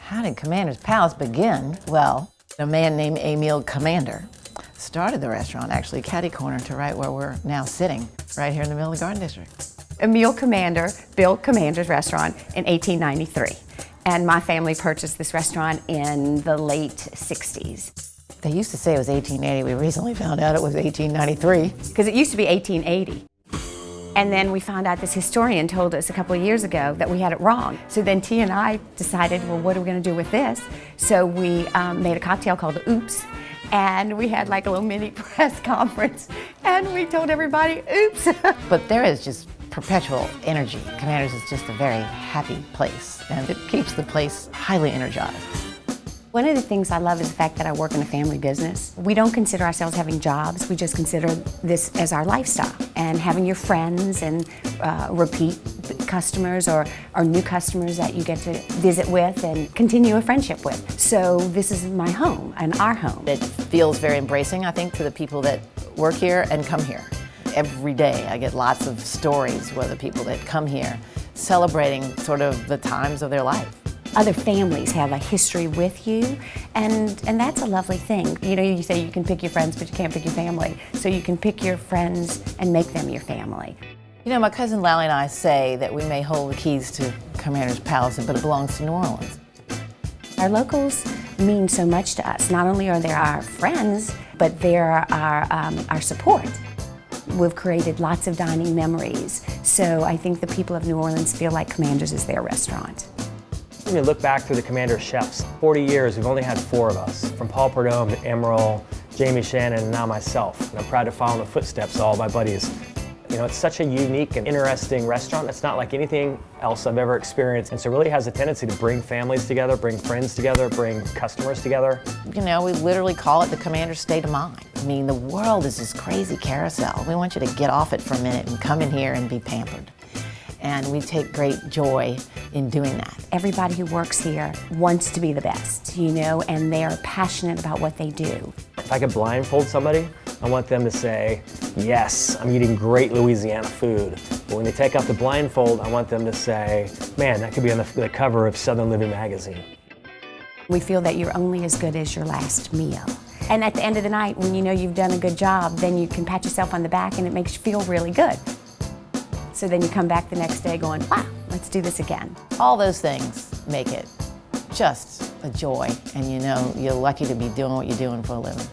How did Commander's Palace begin? Well, a man named Emil Commander started the restaurant, actually catty-corner to right where we're now sitting, right here in the middle of the Garden District. Emil Commander built Commander's Restaurant in 1893, and my family purchased this restaurant in the late 60s. They used to say it was 1880. We recently found out it was 1893. Because it used to be 1880. And then we found out this historian told us a couple of years ago that we had it wrong. So then T and I decided, well, what are we going to do with this? So we made a cocktail called the Oops, and we had like a little mini press conference, and we told everybody, oops. But there is just perpetual energy. Commander's is just a very happy place, and it keeps the place highly energized. One of the things I love is the fact that I work in a family business. We don't consider ourselves having jobs, we just consider this as our lifestyle. And having your friends and repeat customers or new customers that you get to visit with and continue a friendship with. So this is my home and our home. It feels very embracing, I think, to the people that work here and come here. Every day I get lots of stories with the people that come here celebrating sort of the times of their life. Other families have a history with you, and that's a lovely thing. You know, you say you can pick your friends, but you can't pick your family. So you can pick your friends and make them your family. You know, my cousin Lally and I say that we may hold the keys to Commander's Palace, but it belongs to New Orleans. Our locals mean so much to us. Not only are they our friends, but they're our support. We've created lots of dining memories, so I think the people of New Orleans feel like Commander's is their restaurant. When you look back through the Commander chefs, 40 years, we've only had 4 of us, from Paul Prudhomme to Emeril, Jamie Shannon, and now myself. And I'm proud to follow in the footsteps of all my buddies. You know, it's such a unique and interesting restaurant. It's not like anything else I've ever experienced. And so it really has a tendency to bring families together, bring friends together, bring customers together. You know, we literally call it the Commander's State of Mind. I mean, the world is this crazy carousel. We want you to get off it for a minute and come in here and be pampered. And we take great joy in doing that. Everybody who works here wants to be the best, you know, and they are passionate about what they do. If I could blindfold somebody, I want them to say, yes, I'm eating great Louisiana food. But when they take off the blindfold, I want them to say, man, that could be on the cover of Southern Living magazine. We feel that you're only as good as your last meal. And at the end of the night, when you know you've done a good job, then you can pat yourself on the back and it makes you feel really good. So then you come back the next day going, wow, let's do this again. All those things make it just a joy, and you know you're lucky to be doing what you're doing for a living.